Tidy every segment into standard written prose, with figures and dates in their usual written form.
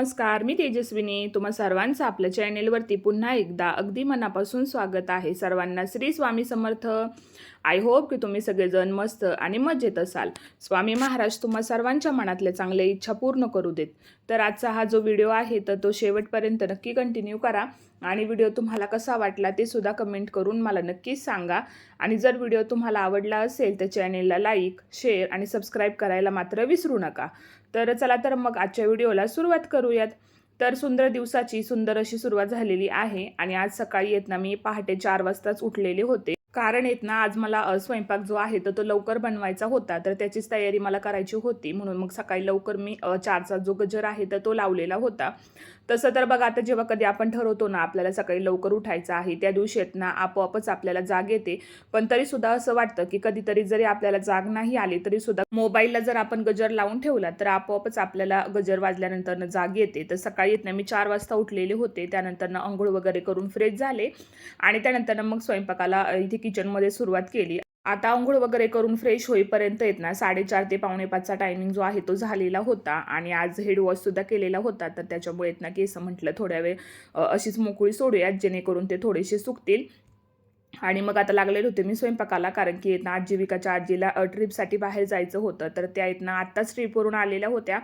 नमस्कार, मी तेजस्विनी. तुम्हा सर्वांचं आपल्या चॅनेलवरती पुन्हा एकदा अगदी मनापासून स्वागत आहे. सर्वांना श्री स्वामी समर्थ. आय होप की तुम्ही सगळेजण मस्त आणि मजेत असाल. स्वामी महाराज तुम्हा सर्वांच्या मनातल्या चांगल्या इच्छा पूर्ण करू देत. तर आजचा हा जो व्हिडिओ आहे तर तो शेवटपर्यंत नक्की कंटिन्यू करा आणि व्हिडिओ तुम्हाला कसा वाटला ते सुद्धा कमेंट करून मला नक्कीच सांगा. आणि जर व्हिडिओ तुम्हाला आवडला असेल तर चॅनेलला लाईक, शेअर आणि सबस्क्राईब करायला मात्र विसरू नका. तर चला तर मग आजच्या व्हिडिओला सुरुवात करूयात. तर सुंदर दिवसाची सुंदर अशी सुरुवात झालेली आहे आणि आज सकाळी येत ना मी पहाटे 4 वाजताच उठलेले होते. कारण येत ना आज मला स्वयंपाक जो आहे तर तो लवकर बनवायचा होता, तर त्याचीच तयारी मला करायची होती. म्हणून मग सकाळी लवकर मी 4चा जो गजर आहे तर तो लावलेला होता. तसं तर बघा, आता जेव्हा कधी आपण ठरवतो ना आपल्याला सकाळी लवकर उठायचं आहे त्या दिवशी येत ना आपोआपच आपल्याला जाग येते. पण तरीसुद्धा असं वाटतं की कधीतरी जरी आपल्याला जाग नाही आली तरीसुद्धा मोबाईलला जर आपण गजर लावून ठेवला तर आपोआपच आपल्याला गजर वाजल्यानंतर जाग येते. तर सकाळी येत ना मी 4 वाजता उठलेले होते. त्यानंतर अंघोळ वगैरे करून फ्रेश झाले आणि त्यानंतर मग स्वयंपाकाला इथे किचनमध्ये सुरुवात केली. आता अंघोळ वगैरे करून फ्रेश होईपर्यंत येत ना 4:30 ते 4:45चा टायमिंग जो आहे तो झालेला होता. आणि आज हेड वॉशसुद्धा केलेला होता. तर त्याच्यामुळे येत ना केस म्हटलं थोड्या वेळ अशीच मोकळी सोडूयात जेणेकरून ते थोडेसे सुकतील. आणि मग आता लागलेले होते मी स्वयंपाकाला, कारण की येत ना आजीविकाच्या आजीला ट्रिपसाठी बाहेर जायचं होतं. तर त्या येत ना आत्ताच ट्रिपवरून आलेल्या होत्या.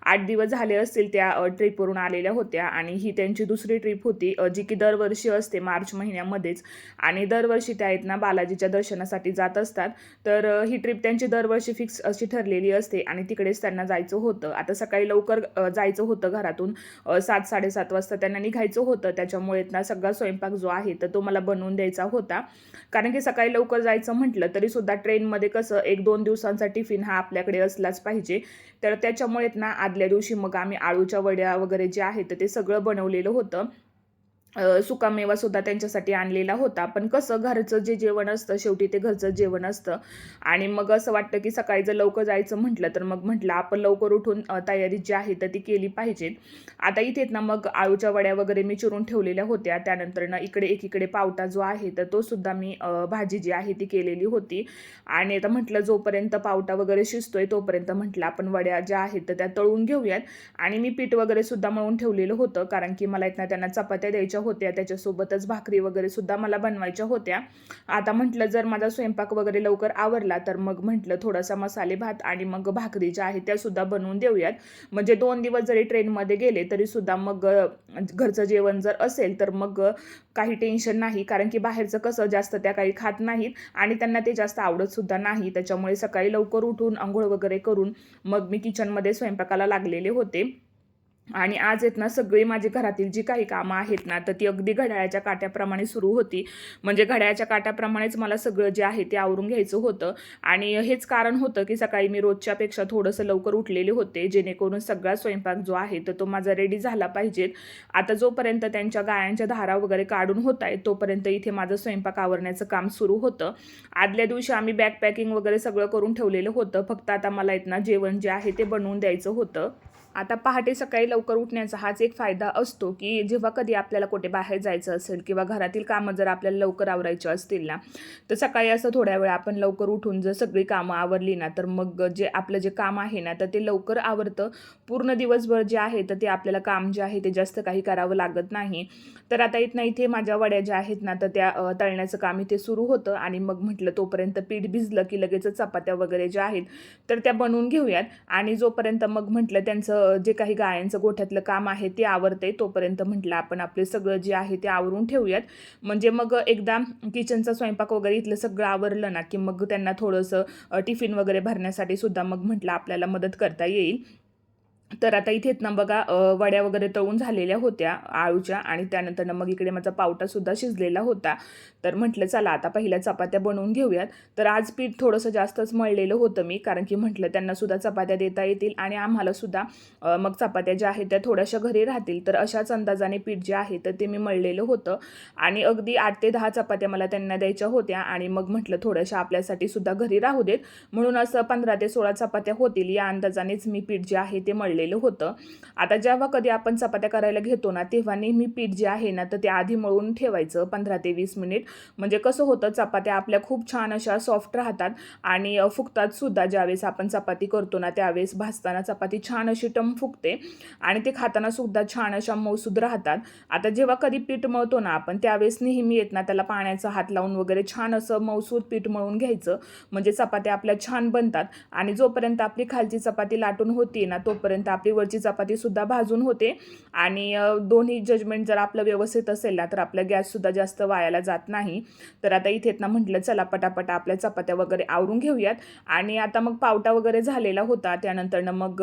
8 दिवस झाले असतील त्या ट्रिपवरून आलेल्या होत्या. आणि ही त्यांची दुसरी ट्रिप होती जी की दरवर्षी असते मार्च महिन्यामध्येच. आणि दरवर्षी त्या येत ना बालाजीच्या दर्शनासाठी जात असतात. तर ही ट्रिप त्यांची दरवर्षी फिक्स अशी ठरलेली असते आणि तिकडेच त्यांना जायचं होतं. आता सकाळी लवकर जायचं होतं घरातून, 7-7:30 वाजता त्यांना निघायचं होतं. त्याच्यामुळे ना सगळा स्वयंपाक जो आहे तर तो मला बनवून द्यायचा होता. कारण की सकाळी लवकर जायचं म्हटलं तरी सुद्धा ट्रेनमध्ये कसं 1-2 दिवसांचा टिफिन हा आपल्याकडे असलाच पाहिजे. तर त्याच्यामुळे ना आदल्या दिवशी मग आम्ही आळूच्या वड्या वगैरे जे आहे तर ते सगळं बनवलेलं होतं. सुकामेवा सुद्धा त्यांच्यासाठी आणलेला होता. पण कसं घरचं जे जेवण असतं शेवटी ते घरचं जेवण असतं. आणि मग असं वाटतं की सकाळी जर लवकर जायचं म्हटलं तर मग म्हटलं आपण लवकर उठून तयारी जी आहे तर ती केली पाहिजे. आता इथेच ना मग आळूच्या वड्या वगैरे मी चिरून ठेवलेल्या होत्या. त्यानंतर ना एकीकडे पावटा जो आहे तर तो सुद्धा मी भाजी जी आहे ती केलेली होती. आणि आता म्हटलं जोपर्यंत पावटा वगैरे शिजतोय तोपर्यंत म्हटलं आपण वड्या ज्या आहेत तर त्या तळून घेऊयात. आणि मी पीठ वगैरे सुद्धा मळून ठेवलेलं होतं, कारण की मला इथं त्यांना चपात्या द्यायच्या होत्या. त्याच्यासोबतच भाकरी वगैरे सुद्धा मला बनवायच्या होत्या. आता म्हटलं जर माझा स्वयंपाक वगैरे लवकर आवरला तर मग म्हटलं थोडासा मसाले भात आणि मग भाकरी ज्या आहेत त्या सुद्धा बनवून देऊयात. म्हणजे 2 दिवस जरी ट्रेनमध्ये गेले तरी सुद्धा मग घरचं जेवण जर असेल तर मग काही टेन्शन नाही. कारण की बाहेरचं कसं जास्त त्या काही खात नाहीत आणि त्यांना ते जास्त आवडत सुद्धा नाही. त्याच्यामुळे सकाळी लवकर उठून अंघोळ वगैरे करून मग मी किचनमध्ये स्वयंपाकाला लागलेले होते. आणि आज येत ना सगळी माझी घरातील जी काही कामं आहेत ना तर ती अगदी घड्याळाच्या काट्याप्रमाणे सुरू होती. म्हणजे घड्याळाच्या काट्याप्रमाणेच मला सगळं जे आहे ते आवरून घ्यायचं होतं. आणि हेच कारण होतं की सकाळी मी रोजच्यापेक्षा थोडंसं लवकर उठलेले होते, जेणेकरून सगळा स्वयंपाक जो आहे तर तो माझा रेडी झाला पाहिजेत. आता जोपर्यंत त्यांच्या गायांच्या धारा वगैरे काढून होत आहेत तोपर्यंत इथे माझं स्वयंपाक आवरण्याचं काम सुरू होतं. आदल्या दिवशी आम्ही बॅगपॅकिंग वगैरे सगळं करून ठेवलेलं होतं. फक्त आता मला येत ना जेवण जे आहे ते बनवून द्यायचं होतं. आता पहाटे सकाळी लवकर उठण्याचा हाच एक फायदा असतो की जेव्हा कधी आपल्याला कुठे बाहेर जायचं असेल किंवा घरातील कामं जर आपल्याला लवकर आवरायची असतील ना तर सकाळी असं थोड्या वेळ आपण लवकर उठून जर सगळी कामं आवरली ना तर मग जे आपलं जे काम आहे ना तर ते लवकर आवरतं. पूर्ण दिवसभर जे आहे तर ते आपल्याला काम जे आहे ते जास्त काही करावं लागत नाही. तर आता इथे माझ्या वड्या ज्या आहेत ना तर त्या तळण्याचं काम इथे सुरू होतं. आणि मग म्हटलं तोपर्यंत पीठ भिजलं की लगेच चपात्या वगैरे ज्या आहेत तर त्या बनवून घेऊयात. आणि जोपर्यंत मग म्हटलं त्यांचं जे काही गायांचं गोठ्यातलं काम आहे ते आवरते तोपर्यंत म्हटलं आपण आपले सगळं जे आहे ते आवरून ठेवूयात. म्हणजे मग एकदा किचनचा स्वयंपाक वगैरे इथलं सगळं आवरलं ना की मग त्यांना थोडंसं टिफिन वगैरे भरण्यासाठी सुद्धा मग म्हटलं आपल्याला मदत करता येईल. तर आता इथेच ना बघा वड्या वगैरे तळून झालेल्या होत्या आळूच्या. आणि त्यानंतर मग इकडे माझा पावटासुद्धा शिजलेला होता. तर म्हटलं चला आता पहिल्या चपात्या बनवून घेऊयात. तर आज पीठ थोडंसं जास्तच मळलेलं होतं मी, कारण की म्हटलं त्यांनासुद्धा चपात्या देता येतील आणि आम्हालासुद्धा मग चपात्या ज्या आहेत त्या थोड्याशा घरी राहतील. तर अशाच अंदाजाने पीठ जे आहे तर ते मी मळलेलं होतं. आणि अगदी 8 ते 10 चपात्या मला त्यांना द्यायच्या होत्या. आणि मग म्हटलं थोड्याशा आपल्यासाठी सुद्धा घरी राहू देत, म्हणून असं 15 ते 16 चपात्या होतील या अंदाजानेच मी पीठ जे आहे ते मळले चाललेलं होतं. आता जेव्हा कधी आपण चपात्या करायला घेतो ना, तेव्हा नेहमी पीठ जे आहे ना, तर ते आधी मळून ठेवायचं 15 ते 20 मिनिट. म्हणजे कसं होतं, चपात्या आपल्या खूप छान अशा सॉफ्ट राहतात आणि फुगतात सुद्धा. ज्यावेळेस आपण चपाती करतो ना, त्यावेळेस भाजताना चपाती छान अशी टम फुगते आणि ते खाताना सुद्धा छान अशा मऊसूद राहतात. आता जेव्हा कधी पीठ मळतो ना आपण, त्यावेळेस नेहमी येत ना त्याला पाण्याचा हात लावून वगैरे छान असं मऊसूद पीठ मळून घ्यायचं. म्हणजे चपात्या आपल्या छान बनतात आणि जोपर्यंत आपली खालची चपाती लाटून होती ना, तोपर्यंत आपली वरची चपाती सुद्धा भाजून होते आणि दोन्ही जजमेंट जर आपलं व्यवस्थित असेल ना, तर आपला गॅससुद्धा जास्त वायाला जात नाही. तर आता इथेच ना म्हटलं चला पटापट आपल्या चपात्या वगैरे आवरून घेऊयात. आणि आता मग पावटा वगैरे झालेला होता. त्यानंतर मग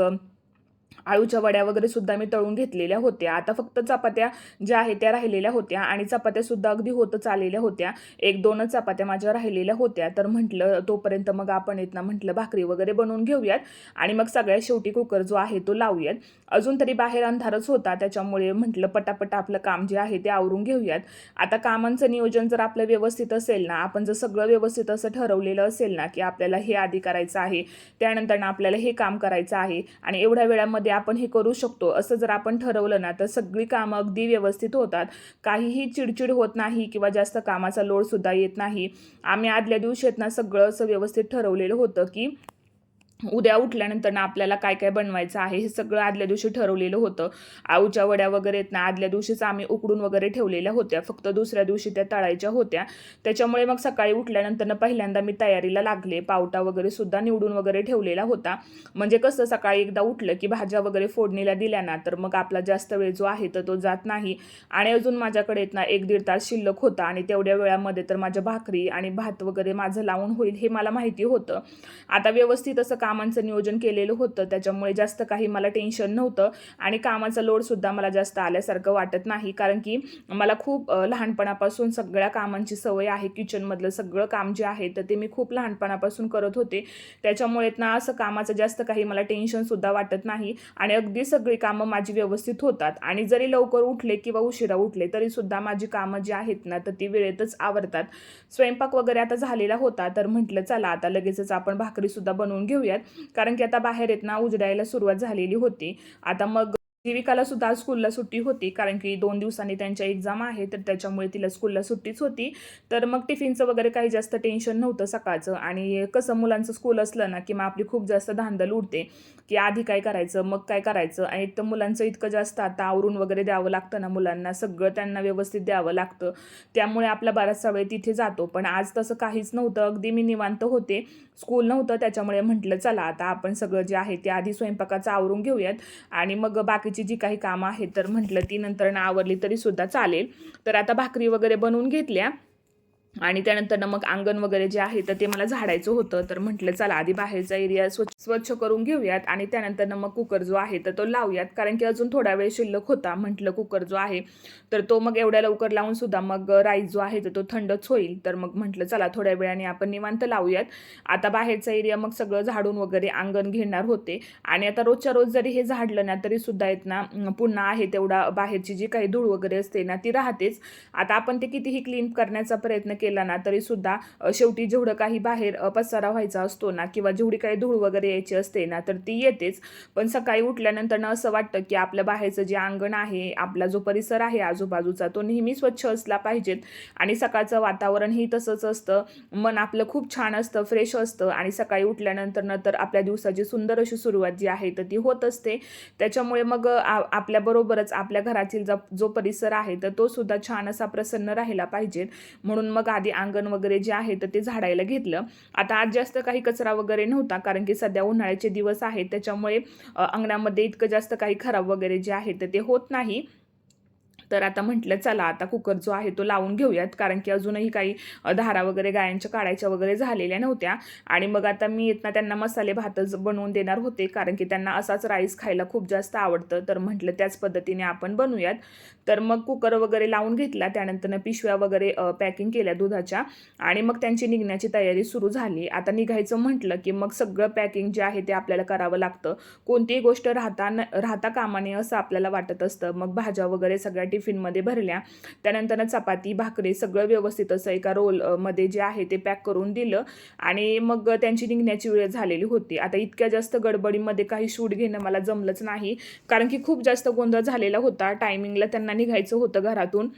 आळूच्या वड्या वगैरे सुद्धा मी तळून घेतलेल्या होत्या. आता फक्त चपात्या ज्या आहेत त्या राहिलेल्या होत्या आणि चपात्यासुद्धा अगदी होतच आलेल्या होत्या. 1-2च चपात्या माझ्या राहिलेल्या होत्या. तर म्हटलं तोपर्यंत मग आपण येत ना म्हटलं भाकरी वगैरे बनवून घेऊयात आणि मग सगळ्यात शेवटी कुकर जो आहे तो लावूयात. अजून तरी बाहेर अंधारच होता, त्याच्यामुळे म्हटलं पटापट आपलं काम जे आहे ते आवरून घेऊयात. आता कामांचं नियोजन जर आपलं व्यवस्थित असेल ना, आपण जर सगळं व्यवस्थित असं ठरवलेलं असेल ना, की आपल्याला हे आधी करायचं आहे, त्यानंतर आपल्याला हे काम करायचं आहे आणि एवढ्या वेळामध्ये आपण हे करू शकतो, असं जर आपण ठरवलं ना, तर सगळी कामं अगदी व्यवस्थित होतात. काहीही चिडचिड होत नाही किंवा जास्त कामाचा लोडसुद्धा येत नाही. आम्ही आदल्या दिवशी ना सगळं असं व्यवस्थित ठरवलेलं होतं, की उद्या उठल्यानंतर ना आपल्याला काय काय बनवायचं आहे हे सगळं आदल्या दिवशी ठरवलेलं होतं. आळूच्या वड्या वगैरे ना आदल्या दिवशीच आम्ही उकडून वगैरे ठेवलेल्या होत्या. फक्त दुसऱ्या दिवशी त्या तळायच्या होत्या. त्याच्यामुळे मग सकाळी उठल्यानंतर पहिल्यांदा मी तयारीला लागले. पावटा वगैरे सुद्धा निवडून वगैरे ठेवलेला होता. म्हणजे कसं सकाळी एकदा उठलं की भाज्या वगैरे फोडणीला दिल्या ना, तर मग आपला जास्त वेळ जो आहे तर तो जात नाही. आणि अजून माझ्याकडे ना 1-1.5 तास शिल्लक होता आणि तेवढ्या वेळामध्ये तर माझ्या भाकरी आणि भात वगैरे माझं लावून होईल हे मला माहिती होतं. आता व्यवस्थित असं कामांचं नियोजन केलेलं होतं, त्याच्यामुळे जास्त काही मला टेन्शन नव्हतं आणि कामाचा लोडसुद्धा मला जास्त आल्यासारखं वाटत नाही. कारण की मला खूप लहानपणापासून सगळ्या कामांची सवय आहे. किचनमधलं सगळं काम जे आहे तर ते मी खूप लहानपणापासून करत होते. त्याच्यामुळे ना असं कामाचं जास्त काही मला टेन्शनसुद्धा वाटत नाही आणि अगदी सगळी कामं माझी व्यवस्थित होतात. आणि जरी लवकर उठले किंवा उशिरा उठले तरीसुद्धा माझी कामं जी आहेत ना तर ती वेळेतच आवरतात. स्वयंपाक वगैरे आता झालेला होता, तर म्हटलं चला आता लगेचच आपण भाकरीसुद्धा बनवून घेऊयात. कारण की आता बाहेर उजडायला सुरुवात झालेली होती. आता मग जीविकाला सुद्धा आज स्कूलला सुट्टी होती, कारण की 2 दिवसांनी त्यांच्या एक्झाम आहे, तर त्याच्यामुळे तिला स्कूलला सुट्टीच होती. तर मग टिफिनचं वगैरे काही जास्त टेन्शन नव्हतं सकाळचं. आणि कसं मुलांचं स्कूल असलं ना की मग आपली खूप जास्त धांदल उडते, की आधी काय करायचं मग काय करायचं. आणि एक तर मुलांचं इतकं जास्त आता आवरून वगैरे द्यावं लागतं ना, मुलांना सगळं त्यांना व्यवस्थित द्यावं लागतं. त्यामुळे आपला बराचसा वेळ तिथे जातो. पण आज तसं काहीच नव्हतं, अगदी मी निवांत होते. स्कूल नव्हतं, त्याच्यामुळे म्हटलं चला आता आपण सगळं जे आहे ते आधी स्वयंपाकाचं आवरून घेऊयात आणि मग बाकीची जी काही कामं आहेत तर म्हटलं ती नंतर आवरली तरी सुद्धा चालेल. तर आता भाकरी वगैरे बनवून घेतल्या आणि त्यानंतर मग अंगण वगैरे जे आहे तर ते मला झाडायचं होतं. तर म्हटलं चला आधी बाहेरचा एरिया स्वच्छ करून घेऊयात आणि त्यानंतर मग कुकर जो आहे तर तो लावूयात. कारण की अजून थोडा वेळ शिल्लक होता. म्हटलं कुकर जो आहे तर तो मग एवढ्या लवकर लावून सुद्धा मग राईस जो आहे तर तो थंडच होईल. तर मग म्हटलं चला थोड्या वेळाने आपण निवांत लावूयात. आता बाहेरचा एरिया मग सगळं झाडून वगैरे अंगण घेणार होते. आणि आता रोजच्या रोज जरी हे झाडलं ना तरी सुद्धा पुन्हा आहे तेवढा बाहेरची जी काही धूळ वगैरे असते ना ती राहतेच. आता आपण ते कितीही क्लीन करण्याचा प्रयत्न केला ना तरी सुद्धा शेवटी जेवढं काही बाहेर पसारा व्हायचा असतो ना किंवा जेवढी काही धूळ वगैरे यायची असते ना तर ती येतेच. पण सकाळी उठल्यानंतर असं वाटतं की आपल्या बाहेरचं जे अंगण आहे, आपला जो परिसर आहे आजूबाजूचा, तो नेहमी स्वच्छ असला पाहिजेत. आणि सकाळचं वातावरणही तसंच असतं. मन आपलं खूप छान असतं, फ्रेश असतं आणि सकाळी उठल्यानंतर तर आपल्या दिवसाची सुंदर अशी सुरुवात जी आहे तर ती होत असते. त्याच्यामुळे मग आपल्याबरोबरच आपल्या घरातील जो परिसर आहे तर तो सुद्धा छान असा प्रसन्न राहिला पाहिजे. म्हणून मग आधी अंगण वगैरे जे आहे तर ते झाडायला घेतलं. आता आज जास्त काही कचरा वगैरे नव्हता, कारण की सध्या उन्हाळ्याचे दिवस आहेत, त्याच्यामुळे अंगणामध्ये इतकं जास्त काही खराब वगैरे जे आहे तर ते होत नाही. तर आता म्हटलं चला आता कुकर जो आहे तो लावून घेऊयात, कारण की अजूनही काही धारा वगैरे गायांच्या काढायच्या वगैरे झालेल्या नव्हत्या. आणि मग आता मी त्यांना मसाले भातच बनवून देणार होते, कारण की त्यांना असाच राईस खायला खूप जास्त आवडतं. तर म्हटलं त्याच पद्धतीने आपण बनवूयात. तर मग कुकर वगैरे लावून घेतला. त्यानंतर पिशव्या वगैरे पॅकिंग केल्या दुधाच्या आणि मग त्यांची निघण्याची तयारी सुरू झाली. आता निघायचं म्हटलं की मग सगळं पॅकिंग जे आहे ते आपल्याला करावं लागतं. कोणतीही गोष्ट राहता कामा नये असं आपल्याला वाटत असतं. मग भाज्या वगैरे सगळ्या टिफिनमध्ये भरल्या. त्यानंतर चपाती भाकरी सगळं व्यवस्थित असं एका रोलमध्ये जे आहे ते पॅक करून दिलं आणि मग त्यांची निघण्याची वेळ झालेली होती. आता इतक्या जास्त गडबडीमध्ये काही शूट घेणं मला जमलंच नाही, कारण की खूप जास्त गोंधळ झालेला होता. टायमिंगला त्यांना निघायचं होतं घरातून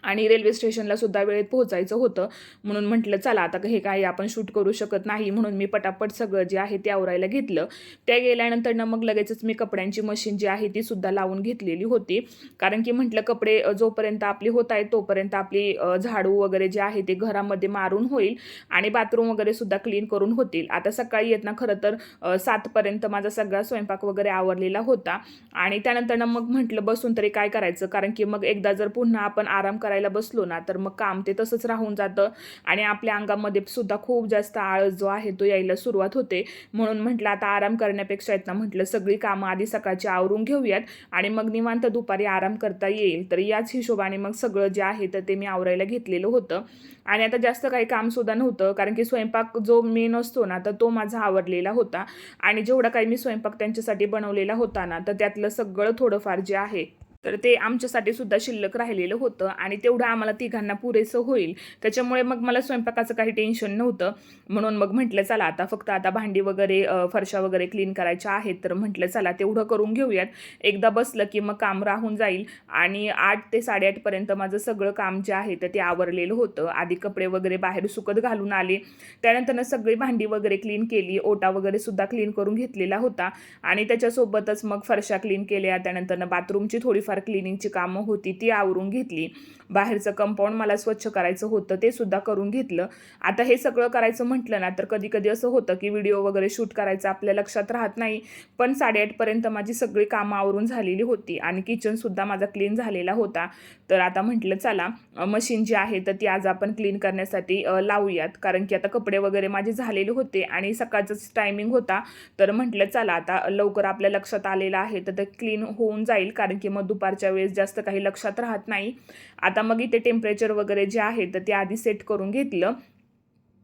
आणि रेल्वे स्टेशनला सुद्धा वेळेत पोहोचायचं होतं. म्हणून म्हटलं चला आता हे काही आपण शूट करू शकत नाही, म्हणून मी पटापट सगळं जे आहे ते आवरायला घेतलं. त्या गेल्यानंतर मग लगेचच मी कपड्यांची मशीन जी आहे ती सुद्धा लावून घेतलेली होती, कारण की म्हटलं कपडे जोपर्यंत आपली होत आहेत तोपर्यंत आपली झाडू वगैरे जे आहे ते घरामध्ये मारून होईल आणि बाथरूम वगैरे सुद्धा क्लीन करून होतील. आता सकाळी येत ना खरं तर 7 माझा सगळा स्वयंपाक वगैरे आवरलेला होता आणि त्यानंतर मग म्हटलं बसून तरी काय करायचं, कारण की मग एकदा जर पुन्हा आपण आराम करायला बसलो ना तर मग काम ते तसंच राहून जातं आणि आपल्या अंगामध्ये सुद्धा खूप जास्त आळस जो आहे तो यायला सुरुवात होते. म्हणून म्हटलं आता आराम करण्यापेक्षा आहेत ना म्हटलं सगळी कामं आधी सकाळची आवरून घेऊयात आणि मग निवांत दुपारी आराम करता येईल. तर याच हिशोबाने मग सगळं जे आहे तर ते मी आवरायला घेतलेलं होतं आणि आता जास्त काही काम सुद्धा नव्हतं, कारण की स्वयंपाक जो मेन असतो ना तर तो माझा आवरलेला होता आणि जेवढा काही मी स्वयंपाक त्यांच्यासाठी बनवलेला होता ना तर त्यातलं सगळं थोडंफार जे आहे तर ते आमच्यासाठी सुद्धा शिल्लक राहिलेलं होतं आणि तेवढं आम्हाला तिघांना पुरेसं होईल. त्याच्यामुळे मग मला स्वयंपाकाचं काही टेन्शन नव्हतं. म्हणून मग म्हटलं चला आता फक्त आता भांडी वगैरे फरशा वगैरे क्लीन करायच्या आहेत, तर म्हटलं चला तेवढं करून घेऊयात. एकदा बसलं की मग काम राहून जाईल आणि 8 ते 8:30 माझं सगळं काम जे आहे तर ते आवरलेलं होतं. आधी कपडे वगैरे बाहेर सुकत घालून आले, त्यानंतर सगळी भांडी वगैरे क्लीन केली, ओटा वगैरे सुद्धा क्लीन करून घेतलेला होता आणि त्याच्यासोबतच मग फरशा क्लीन केल्या. त्यानंतर बाथरूमची थोडीफार क्लिनिंगची कामं होती ती आवरून घेतली. बाहेरचं कंपाऊंड मला स्वच्छ करायचं होतं ते सुद्धा करून घेतलं. आता हे सगळं करायचं म्हटलं ना तर कधी कधी असं होतं की व्हिडिओ वगैरे शूट करायचं आपल्या लक्षात राहत नाही, पण 8:30 माझी सगळी कामं आवरून झालेली होती आणि किचन सुद्धा माझा क्लीन झालेला होता. तर आता म्हटलं चला मशीन जी आहे तर ती आज आपण क्लीन करण्यासाठी लावूयात, कारण की आता कपडे वगैरे माझे झालेले होते आणि सकाळचाच टायमिंग होता. तर म्हटलं चला आता लवकर आपल्या लक्षात आलेलं आहे तर ते क्लीन होऊन जाईल, कारण की मग दुपारच्या वेळेस जास्त काही लक्षात राहत नाही. आता मग इथे टेम्परेचर वगैरे जे आहे तर ते आधी सेट करून घेतलं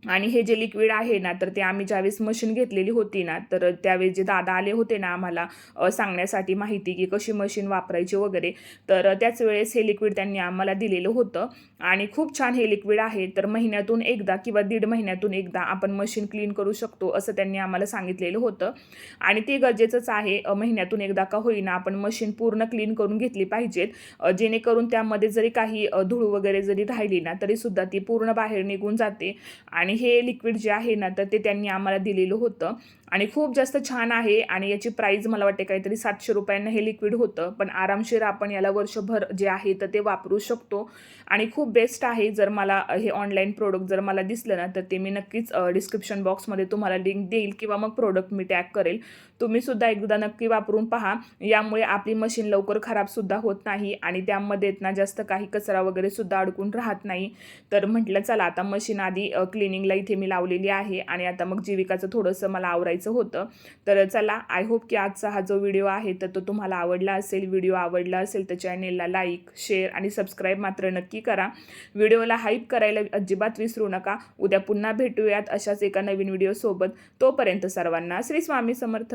आणि हे जे लिक्विड आहे ना तर ते आम्ही ज्यावेळेस मशीन घेतलेली होती ना तर त्यावेळेस जे दादा आले होते ना आम्हाला सांगण्यासाठी माहिती की कशी मशीन वापरायची वगैरे, तर त्याच वेळेस हे लिक्विड त्यांनी आम्हाला दिलेलं होतं आणि खूप छान हे लिक्विड आहे. तर महिन्यातून एकदा किंवा 1.5 महिन्यातून एकदा आपण मशीन क्लीन करू शकतो असं त्यांनी आम्हाला सांगितलेलं होतं आणि ते गरजेचंच आहे. महिन्यातून एकदा का होईना आपण मशीन पूर्ण क्लीन करून घेतली पाहिजेत, जेणेकरून त्यामध्ये जरी काही धूळ वगैरे जरी राहिली ना तरी सुद्धा ती पूर्ण बाहेर निघून जाते. आणि हे लिक्विड जे आहे ना तर ते त्यांनी आम्हाला दिलेलं होतं आणि खूप जास्त छान आहे आणि याची प्राईस मला वाटते काहीतरी 700 रुपयांना हे लिक्विड होतं, पण आरामशीर आपण याला वर्षभर जे आहे तर ते वापरू शकतो आणि खूप बेस्ट आहे. जर मला हे ऑनलाईन प्रोडक्ट जर मला दिसलं ना तर ते मी नक्कीच डिस्क्रिप्शन बॉक्समध्ये तुम्हाला लिंक देईल किंवा मग प्रोडक्ट मी टॅग करेल. तुम्ही सुद्धा एकदा नक्की वापरून पहा. यामुळे आपली मशीन लवकर खराबसुद्धा होत नाही आणि त्यामध्ये ना जास्त काही कचरा वगैरे सुद्धा अडकून राहत नाही. तर म्हटलं चला आता मशीन आधी क्लिनिंगला इथे मी लावलेली आहे आणि आता मग जीविकाचं थोडंसं मला आवरायचं होतं. तर चला, आय होप की आजचा हा जो व्हिडिओ आहे तर तो तुम्हाला आवडला असेल. व्हिडिओ आवडला असेल तर चॅनेलला लाईक शेअर आणि सबस्क्राईब मात्र नक्की करा. व्हिडिओला हाईप करायला अजिबात विसरू नका. उद्या पुन्हा भेटूयात अशाच एका नवीन व्हिडिओसोबत. तोपर्यंत सर्वांना श्री स्वामी समर्थ.